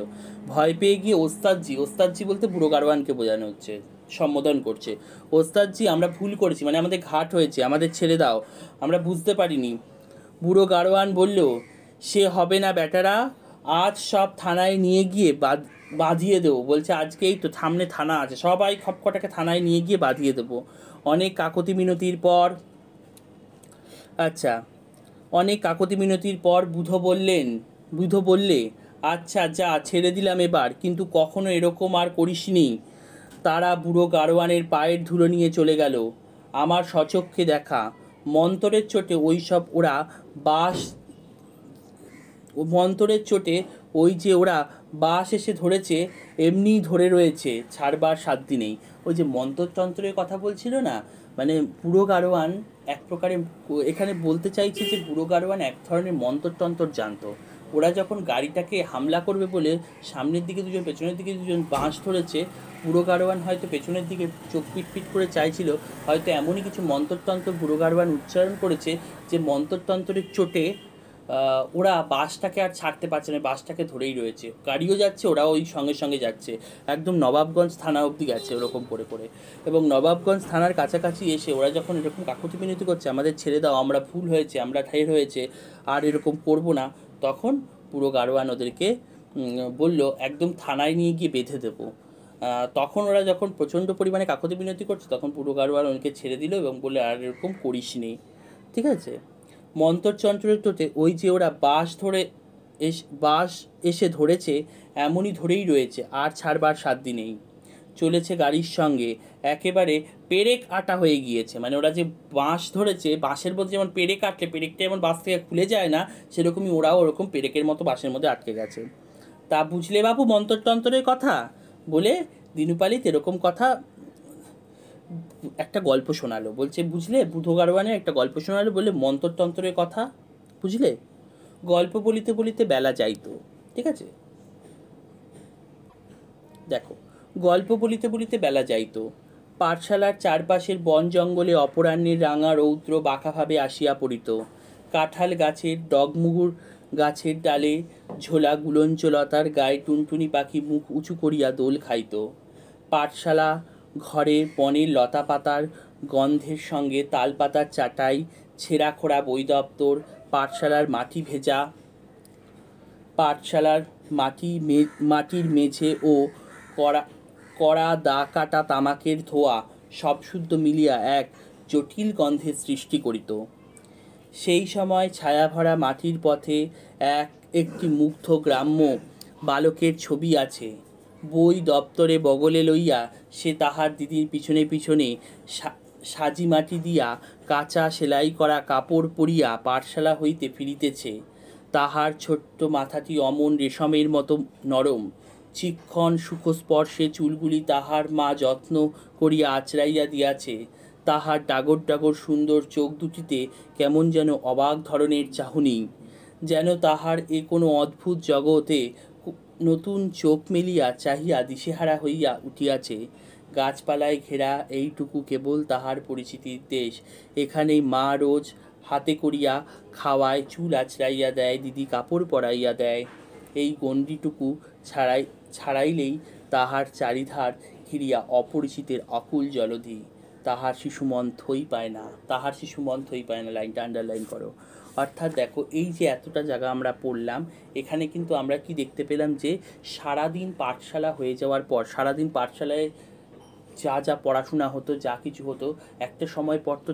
ভয় পেয়ে গিয়ে ওস্তাদজি বলতে বুড়ো গাড়োয়ানকে বোঝানো হচ্ছে, সম্বোধন করছে, ওস্তাদজি আমরা ভুল করেছি, মানে আমাদের ঘাট হয়েছে, আমাদের ছেড়ে দাও, আমরা বুঝতে পারিনি। বুড়ো গাড়োয়ান বলল, সে হবে না বেটারা, আজ সব থানায় নিয়ে গিয়ে বাঁধিয়ে দেবো। বলছে আজকেই তো সামনে থানা আছে, সবাই খপকটাকে থানায় নিয়ে গিয়ে বাঁধিয়ে দেবো। অনেক কাকতি মিনতির পর অনেক কাকতি মিনতির পর বুধো বললে, আচ্ছা যা, ছেড়ে দিলাম এবার, কিন্তু কখনো এরকম আর করিসনি। তারা বুড়ো গাড়োয়ানের পায়ের ধুলো নিয়ে চলে গেল। আমার সচক্ষে দেখা, মন্তরের চোটে ওরা বাস এসে ধরেছে, এমনি ধরে রয়েছে, ছাড়বার সাধ্য নেই। ওই যে মন্ত্রতন্ত্রের কথা বলছিল না, মানে বুড়ো গাড়োয়ান এক প্রকারে এখানে বলতে চাইছে যে বুড়ো গাড়োয়ান এক ধরনের মন্ত্রতন্ত্র জানতো। ওরা যখন গাড়িটাকে হামলা করবে বলে সামনের দিকে দুজন পেছনের দিকে দুজন বাঁশ ধরেছে, বুড়ো গাড়োয়ান হয়তো পেছনের দিকে চোখ পিট করে চাইছিল, হয়তো এমনই কিছু মন্ত্রতন্ত্র বুড়ো গাড়োয়ান উচ্চারণ করেছে যে মন্ত্রতন্ত্রের চোটে ওরা বাসটাকে আর ছাড়তে পারছে না, বাসটাকে ধরেই রয়েছে। গাড়িও যাচ্ছে, ওরাও ওই সঙ্গে সঙ্গে যাচ্ছে, একদম নবাবগঞ্জ থানা অবধি গেছে ওরকম করে। এবং নবাবগঞ্জ থানার কাছাকাছি এসে ওরা যখন এরকম কাকুতি মিনতি করছে, আমাদের ছেড়ে দাও, আমরা ভুল হয়েছে, আমরা ঠের হয়েছে, আর এরকম করবো না, তখন পুরো গাড়োয়ান ওদেরকে বলল একদম থানায় নিয়ে গিয়ে বেঁধে দেবো। তখন ওরা যখন প্রচণ্ড পরিমাণে কাকুতি মিনতি করছে, তখন পুরো গাড়োয়ান ওদেরকে ছেড়ে দিল এবং বললে আর এরকম করিস নি, ঠিক আছে। মন্তরচন্ত্রতে ওই যে ওরা বাস এসে ধরেছে, এমনই ধরেই রয়েছে, আর ছাড়বার সাধ্য নেই। চলেছে গাড়ির সঙ্গে, একেবারে পেরেক আটা হয়ে গিয়েছে। মানে ওরা যে বাঁশ ধরেছে, বাঁশের মধ্যে যেমন পেরেক আটলে পেরেকটা যেমন বাঁশ থেকে খুলে যায় না, সেরকমই ওরাও ওরকম পেরেকের মতো বাঁশের মধ্যে আটকে গেছে। তা বুঝলে বাবু মন্ত্রতন্ত্রের কথা, বলে দিনুপালিত এরকম কথা একটা গল্প শোনালো। বলছে বুঝলে, বুধো গাড়োয়ানের একটা গল্প শোনালো, বলে মন্ত্রতন্ত্রের কথা বুঝলে। গল্প বলিতে বলিতে বেলা যাইতো, ঠিক আছে। দেখো, গল্প বলিতে বলিতে বেলা যাইতো। পাঠশালার চারপাশের বন জঙ্গলে অপরাহ্নের রাঙা রৌদ্র বাঁকাভাবে আসিয়া পড়িত। কাঁঠাল গাছের, ডগমুগুর গাছের ডালে ঝোলা গুলঞ্চলতার গায়ে টুনটুনি পাখি মুখ উঁচু করিয়া দোল খাইত। পাঠশালা ঘরের বনের লতা পাতার গন্ধের সঙ্গে তালপাতার চাটাই, ছেঁড়া খোড়া বই দপ্তর, পাঠশালার মাটির মেঝে ও কড়া দা কাটা তামাকের ধোয়া সব শুদ্ধ মিলিয়া এক জটিল গন্ধের সৃষ্টি করিত। সেই সময় ছায়াভরা মাটির পথে একটি মুগ্ধ গ্রাম্য বালকের ছবি আছে। বই দপ্তরে বগলে লইয়া সে তাহার দিদির পিছনে পিছনে সাজি মাটি দিয়া কাঁচা সেলাই করা কাপড় পরিয়া পাঠশালা হইতে ফিরিতেছে। তাহার ছোট্ট মাথাটি অমন রেশমের মতো নরম, চিক্ষণ সুখস্পর্শে চুলগুলি তাহার মা যত্ন করিয়া আঁচড়াইয়া দিয়াছে। তাহার ডাগর ডাগর সুন্দর চোখ দুটিতে কেমন যেন অবাক ধরনের চাহনি, যেন তাহার এ কোনো অদ্ভুত জগতে নতুন চোখ মেলিয়া চাহিয়া দিশেহারা হইয়া উঠিয়াছে। গাছপালায় ঘেরা এইটুকু কেবল তাহার পরিচিতির দেশ। এখানেই মা রোজ হাতে করিয়া খাওয়ায়, চুল আঁচড়াইয়া দেয়, দিদি কাপড় পরাইয়া দেয়। এই গণ্ডিটুকু ছাড়াইলেই তাহার চারিধার ঘিরিয়া অপরিচিতের অকুল জলধি। তাহার শিশু মন থই পায় না, লাইনটা আন্ডারলাইন করো। অর্থাৎ দেখো, এই যে এতটা জায়গা আমরা পড়লাম, এখানে কিন্তু আমরা কি দেখতে পেলাম যে সারাদিন পাঠশালা হয়ে যাওয়ার পর, সারাদিন পাঠশালায় যা যা পড়াশোনা হতো, যা কিছু হতো, একটা সময় পর তো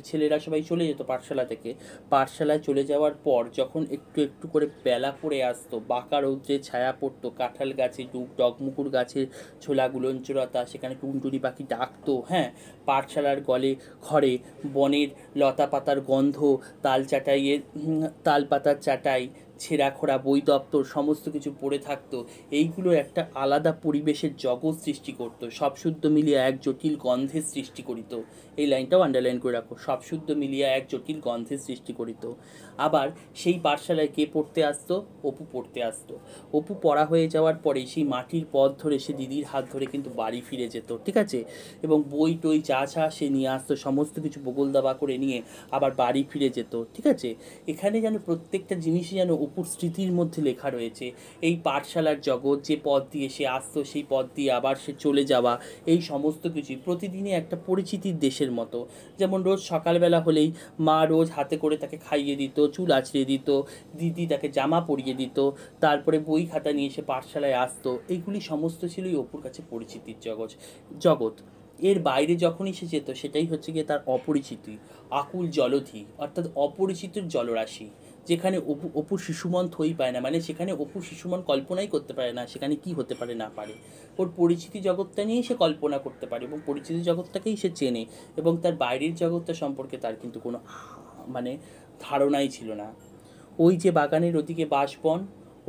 ছেলেরা সবাই চলে যেত পাঠশালা থেকে। পাঠশালায় চলে যাওয়ার পর যখন একটু একটু করে বেলা পড়ে আসতো, বাঁকা রৌদ্রে ছায়া পড়তো, কাঁঠাল গাছে ডগমুকুর গাছের ছোলা গুলঞ্চরতা, সেখানে টুনটুনি পাখি ডাকতো, হ্যাঁ, পাঠশালার ঘরে বনের লতা পাতার গন্ধ, তাল পাতার চাটাই, ছেঁড়া খোড়া বই দপ্তর সমস্ত কিছু পড়ে থাকতো। এইগুলো একটা আলাদা পরিবেশের জগৎ সৃষ্টি করত, সব শুদ্ধ মিলিয়ে এক জটিল গন্ধের সৃষ্টি করিত। এই লাইনটাও আন্ডারলাইন করে রাখো, সব শুদ্ধ মিলিয়ে এক জটিল গন্ধের সৃষ্টি করিত। আবার সেই পাঠশালায় কে পড়তে আসতো? অপু পড়তে আসতো। অপু পড়া হয়ে যাওয়ার পরে সেই মাটির পথ ধরে সে দিদির হাত ধরে কিন্তু বাড়ি ফিরে যেত, ঠিক আছে, এবং বই টই যা সে নিয়ে আসতো সমস্ত কিছু বগল দাবা করে নিয়ে আবার বাড়ি ফিরে যেত, ঠিক আছে। এখানে যেন প্রত্যেকটা জিনিসই যেন অপুর স্মৃতির মধ্যে লেখা রয়েছে। এই পাঠশালার জগৎ, যে পথ দিয়ে সে আসতো সেই পথ দিয়ে আবার সে চলে যাওয়া, এই সমস্ত কিছুই প্রতিদিনই একটা পরিচিতির দেশের মতো। যেমন রোজ সকালবেলা হলেই মা রোজ হাতে করে তাকে খাইয়ে দিত, চুল আঁচড়ে দিত, দিদি তাকে জামা পরিয়ে দিত, তারপরে বই খাতা নিয়ে সে পাঠশালায় আসতো। এইগুলি সমস্ত ছিলই অপুর কাছে পরিচিতির জগৎ। এর বাইরে যখনই সে যেত সেটাই হচ্ছে গিয়ে তার অপরিচিতি, আকুল জলধি, অর্থাৎ অপরিচিত জলরাশি, যেখানে অপু শিশুমন থই পায় না, মানে সেখানে অপু শিশুমন কল্পনাই করতে পারে না সেখানে কি হতে পারে না পারে। ওর পরিচিতি জগৎটা নিয়েই সে কল্পনা করতে পারে এবং পরিচিতি জগৎটাকেই সে চেনে, এবং তার বাইরের জগৎটা সম্পর্কে তার কিন্তু কোনো মানে ধারণাই ছিল না। ওই যে বাগানের ওদিকে বাঁশবন,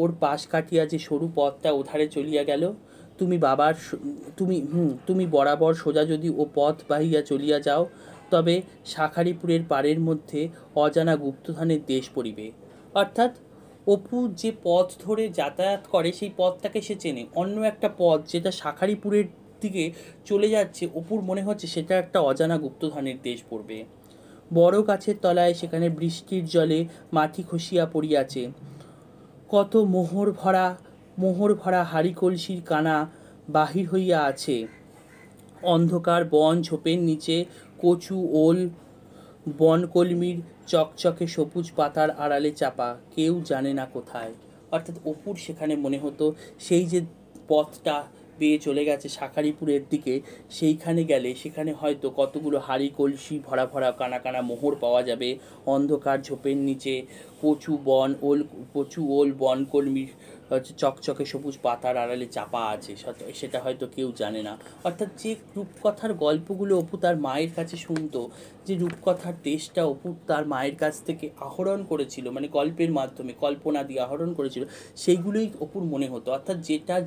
ওর পাশ কাটিয়া যে সরু পথটা ওধারে চলিয়া গেল, তুমি বরাবর সোজা যদি ও পথ বাহিয়া চলিয়া যাও, তবে শাখারিপুরের পাড়ের মধ্যে অজানা গুপ্তধনের দেশ পড়িবে। অর্থাৎ অপু যে পথ ধরে যাতায়াত করে সেই পথটাকে সে চেনে। অন্য একটা পথ যেটা শাখারিপুরের দিকে চলে যাচ্ছে, অপুর মনে হচ্ছে সেটা একটা অজানা গুপ্তধনের দেশ পড়বে। বড় গাছের তলায় সেখানে বৃষ্টির জলে মাটি খসিয়া পড়িয়াছে, কত মোহর ভরা হাড়ি কলসির কানা বাহির হইয়া আছে। অন্ধকার বন ঝোপের নিচে কচু ওল বনকলমির চকচকে সবুজ পাতার আড়ালে চাপা, কেউ জানে না কোথায়। অর্থাৎ অপুর সেখানে মনে হতো সেই যে পথটা বেয়ে চলে গেছে শাখারিপুরের দিকে, সেইখানে গেলে সেখানে হয়তো কতগুলো হাড়ি কলসি ভরা ভরা কানা কানা মোহর পাওয়া যাবে। অন্ধকার ঝোপের নিচে কচু ওল বনকলমির হচ্ছে চকচকে সবুজ পাতার আড়ালে চাপা আছে, সেটা হয়তো কেউ জানে না। অর্থাৎ যে রূপকথার গল্পগুলো অপু তার মায়ের কাছে শুনতো, যে রূপকথার দেশটা অপু তার মায়ের কাছ থেকে আহরণ করেছিল, মানে গল্পের মাধ্যমে কল্পনা দিয়ে আহরণ করেছিল, সেইগুলোই অপুর মনে হতো। অর্থাৎ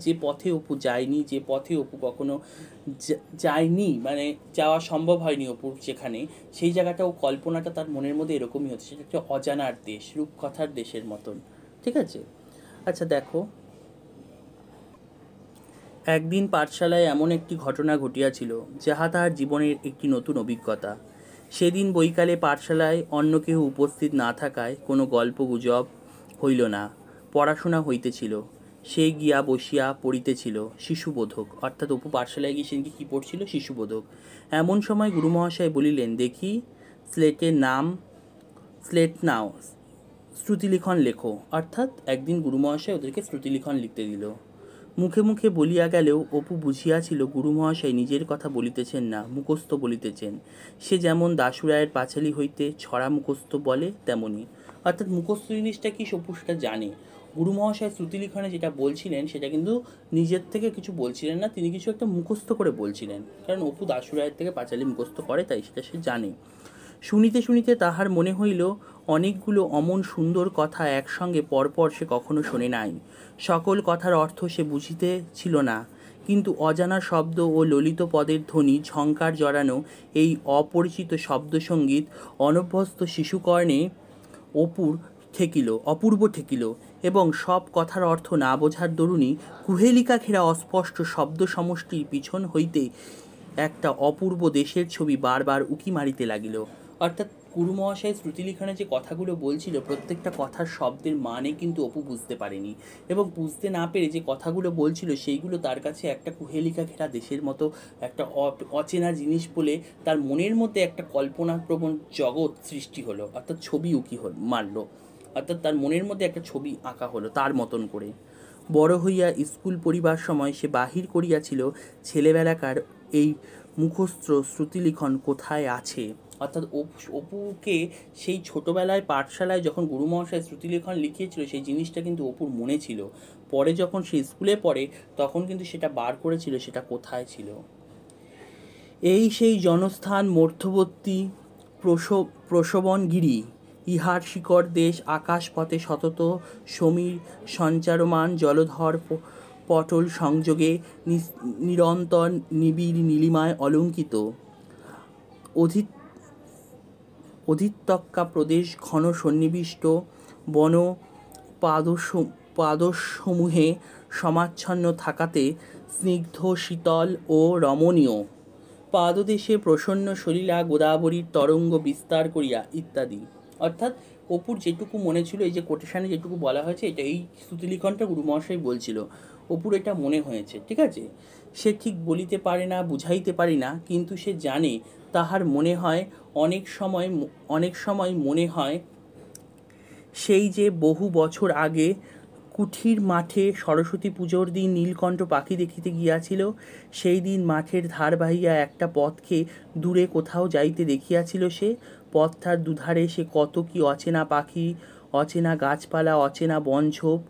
যে পথে অপু যায়নি, যে পথে অপু কখনো যায়নি, মানে যাওয়া সম্ভব হয়নি অপুর যেখানে, সেই জায়গাটা ও কল্পনাটা তার মনের মধ্যে এরকমই হচ্ছে, সেটা একটা অজানার দেশ, রূপকথার দেশের মতন, ঠিক আছে। আচ্ছা দেখো, একদিন পাঠশালায় এমন একটি ঘটনা ঘটিয়াছিল যাহা তাহার জীবনের একটি নতুন অভিজ্ঞতা। সেদিন বৈকালে পাঠশালায় অন্য কেহ উপস্থিত না থাকায় কোনো গল্পগুজব হইল না, পড়াশোনা হইতেছিল। সে গিয়া বসিয়া পড়িতেছিল শিশুবোধক, অর্থাৎ অপু পাঠশালায় গিয়ে সেদিনকে কী পড়ছিল? শিশুবোধক। এমন সময় গুরুমহাশয় বলিলেন, দেখি স্লেট নাও, শ্রুতিলিখন লেখো। অর্থাৎ একদিন গুরুমহাশয় ওদেরকে শ্রুতিলিখন লিখতে দিল। মুখে মুখে বলিয়া গেলেও অপু বুঝিয়াছিল গুরুমহাশয় নিজের কথা বলিতেছেন না, মুখস্থ বলিতেছেন। সে যেমন দাশুরায়ের পাঁচালী হইতে ছড়া মুখস্থ বলে তেমনি। অর্থাৎ মুখস্থ জিনিসটা কি অপু সেটা জানে। গুরুমহাশয় শ্রুতিলিখনে যেটা বলছিলেন সেটা কিন্তু নিজের থেকে কিছু বলছিলেন না, তিনি কিছু একটা মুখস্থ করে বলছিলেন, কারণ অপু দাশুরায়ের থেকে পাঁচালী মুখস্থ করে, তাই সেটা সে জানে। শুনিতে শুনিতে তাহার মনে হইল অনেকগুলো অমন সুন্দর কথা একসঙ্গে পরপর সে কখনো শোনে নাই। সকল কথার অর্থ সে বুঝিতেছিল না, কিন্তু অজানা শব্দ ও ললিত পদের ধ্বনি ঝঙ্কার জড়ানো এই অপরিচিত শব্দসঙ্গীত অনভ্যস্ত শিশুকর্ণে অপূর্ব ঠেকিল, এবং সব কথার অর্থ না বোঝার দরুনই কুহেলিকা ঘেরা অস্পষ্ট শব্দ সমষ্টির পিছন হইতে একটা অপূর্ব দেশের ছবি বারবার উকি মারিতে লাগিল। অর্থাৎ গুরুমহাশয় শ্রুতিলিখনে যে কথাগুলো বলছিল, প্রত্যেকটা কথার শব্দের মানে কিন্তু অপু বুঝতে পারেনি, এবং বুঝতে না পেরে যে কথাগুলো বলছিল সেইগুলো তার কাছে একটা কুহেলিকা ঘেরা দেশের মতো একটা অচেনা জিনিস বলে তার মনের মধ্যে একটা কল্পনাপ্রবণ জগৎ সৃষ্টি হলো, অর্থাৎ ছবি উকি মারলো, অর্থাৎ তার মনের মধ্যে একটা ছবি আঁকা হলো তার মতন করে। বড় হইয়া স্কুল পড়িবার সময় সে বাহির করিয়াছিল ছেলেবেলাকার এই মুখস্থ শ্রুতিলিখন কোথায় আছে। অর্থাৎ অপুকে সেই ছোটোবেলায় পাঠশালায় যখন গুরুমহাশয় শ্রুতিলেখন লিখিয়েছিল সেই জিনিসটা কিন্তু অপুর মনে ছিল। পরে যখন সে স্কুলে পড়ে তখন কিন্তু সেটা বার করেছিল সেটা কোথায় ছিল। এই সেই জনস্থান মধ্যবর্তী প্রসবনগিরি, ইহার শিকড় দেশ আকাশপথে সতত সমীর সঞ্চারমান জলধর পটল সংযোগে নিরন্তর নিবিড় নীলিমায় অলঙ্কিত। অধিত্যক্কা প্রদেশ ঘন সন্নিবিষ্ট বন পাদসমূহে সমাচ্ছন্ন থাকাতে স্নিগ্ধ শীতল ও রমণীয়। পাদদেশে প্রসন্ন সলিলা গোদাবরীর তরঙ্গ বিস্তার করিয়া ইত্যাদি। অর্থাৎ অপুর যেটুকু মনে ছিল, এই যে কোটেশনে যেটুকু বলা হয়েছে, এটা এই শ্রুতিলিখনটা গুরুমহাশয় বলছিল, অপুর এটা মনে হয়েছে, ঠিক আছে। সে ঠিক বলিতে পারে না, বুঝাইতে পারি না, কিন্তু সে জানে, তাহার মনে হয়, অনেক সময় মনে হয় সেই যে বহু বছর আগে কুঠির মাঠে সরস্বতী পুজোর দিন নীলকণ্ঠ পাখি দেখিতে গিয়াছিল। সেই দিন মাঠের ধার বাহিয়া একটা পথকে দূরে কোথাও যাইতে দেখিয়াছিল সে। পথটার দুধারে সে কত কি অচেনা পাখি, অচেনা গাছপালা, অচেনা বনঝোপ।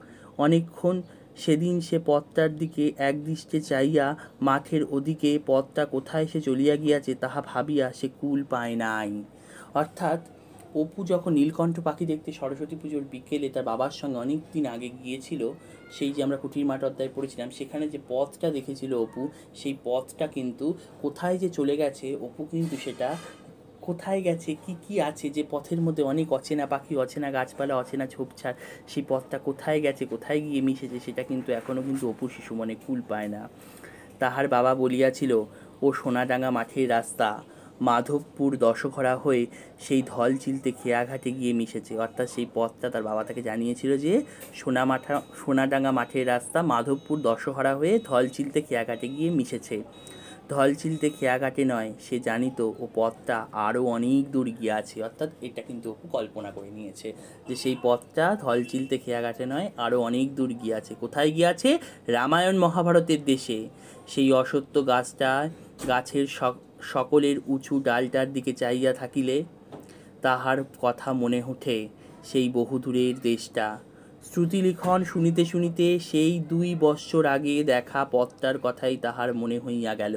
অনেকক্ষণ সেদিন সে পথটার দিকে একদৃষ্টে চাইয়া মাঠের ওদিকে পথটা কোথায় সে চলিয়া গিয়াছে তাহা ভাবিয়া সে কুল পায় নাই। অর্থাৎ অপু যখন নীলকণ্ঠ পাখি দেখতে সরস্বতী পুজোর বিকেলে তার বাবার সঙ্গে অনেক দিন আগে গিয়েছিল, সেই যে আমরা কুঠির মাঠ অধ্যায় পড়েছিলাম, সেখানে যে পথটা দেখেছিল অপু, সেই পথটা কিন্তু কোথায় যে চলে গেছে অপু কিন্তু সেটা কোথায় গেছে, কি কি আছে, যে পথের মধ্যে অনেক অচেনা পাখি, অচেনা গাছপালা, অচেনা ঝোপঝাড়, সেই পথটা কোথায় গেছে, কোথায় গিয়ে মিশেছে, সেটা কিন্তু এখনও কিন্তু অপুর শিশু মনে কুল পায় না। তাহার বাবা বলিয়াছিল, ও সোনাডাঙ্গা মাঠের রাস্তা মাধবপুর দশঘরা হয়ে সেই ধল চিলতে খেয়াঘাটে গিয়ে মিশেছে। অর্থাৎ সেই পথটা তার বাবা তাকে জানিয়েছিল যে সোনাডাঙ্গা মাঠের রাস্তা মাধবপুর দশহরা হয়ে ধল চিলতে খেয়াঘাটে গিয়ে মিশেছে। ধল চিলতে খেয়াঘাটে নয়, সে জানিত ও পথটা আরও অনেক দূর গিয়াছে। অর্থাৎ এটা কিন্তু কল্পনা করে নিয়েছে যে সেই পথটা ধল চিলতে খেয়াঘাটে নয়, আরও অনেক দূর গিয়াছে। কোথায় গিয়াছে? রামায়ণ মহাভারতের দেশে। সেই অসত্য গাছের সকলের উঁচু ডালটার দিকে চাইয়া থাকিলে তাহার কথা মনে ওঠে সেই বহুদূরের দেশটা। শ্রুতিলিখন শুনিতে শুনিতে সেই 2 বৎসর আগে দেখা পথটার কথাই তাহার মনে হইয়া গেল।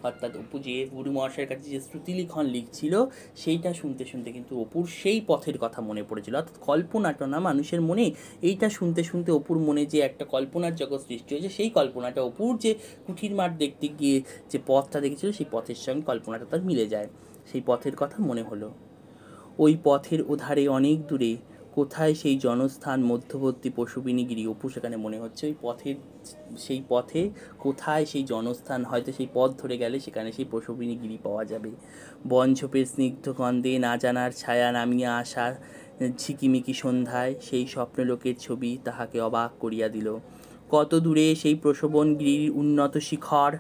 অর্থাৎ অপু যে গুরুমহাশয়ের কাছে যে শ্রুতিলিখন লিখছিল, সেইটা শুনতে শুনতে কিন্তু অপুর সেই পথের কথা মনে পড়েছিল। অর্থাৎ কল্পনাটা না, মানুষের মনে এইটা শুনতে শুনতে অপুর মনে যে একটা কল্পনার জগৎ সৃষ্টি হয়েছে, সেই কল্পনাটা অপুর যে কুঠির মাঠ দেখতে গিয়ে যে পথটা দেখেছিল, সেই পথের সঙ্গে কল্পনাটা তার মিলে যায়। সেই পথের কথা মনে হলো। ওই পথের ওধারে অনেক দূরে কোথায় সেই জনস্থান মধ্যবর্তী পশুবিনীগিরি। অপু সেখানে মনে হচ্ছে সেই পথে কোথায় সেই জনস্থান, হয়তো সেই পথ ধরে গেলে সেখানে সেই পশুবিনীগিরি পাওয়া যাবে। বনঝোপের স্নিগ্ধ গন্ধে না জানার ছায়া নামিয়া আসার ঝিকিমিকি সন্ধ্যায় সেই স্বপ্নলোকের ছবি তাহাকে অবাক করিয়া দিল। কত দূরে সেই প্রসবনগিরির উন্নত শিখর,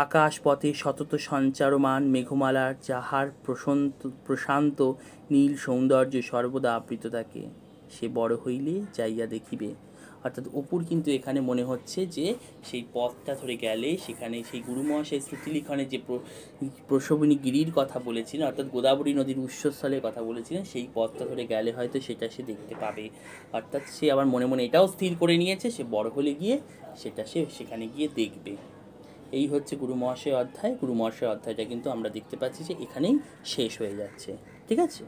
আকাশ পথে সতত সঞ্চারমান মেঘমালার যাহার প্রশান্ত নীল সৌন্দর্য সর্বদা আবৃত থাকে, সে বড় হইলে যাইয়া দেখিবে। অর্থাৎ অপুর কিন্তু এখানে মনে হচ্ছে যে সেই পথটা ধরে গেলে সেখানে সেই গুরুমহাশয় শ্রুতিলিখনে যে প্রসবনী গিরির কথা বলেছিলেন, অর্থাৎ গোদাবরী নদীর উৎসস্থলের কথা বলেছিলেন, সেই পথটা ধরে গেলে হয়তো সেটা সে দেখতে পাবে। অর্থাৎ সে আবার মনে মনে এটাও স্থির করে নিয়েছে সে বড় হলে গিয়ে সেটা সে সেখানে গিয়ে দেখবে। এই হচ্ছে গুরুমহাশয় অধ্যায়। গুরুমহাশয় অধ্যায়টা কিন্তু আমরা দেখতে পাচ্ছি যে এখানেই শেষ হয়ে যাচ্ছে, ঠিক আছে।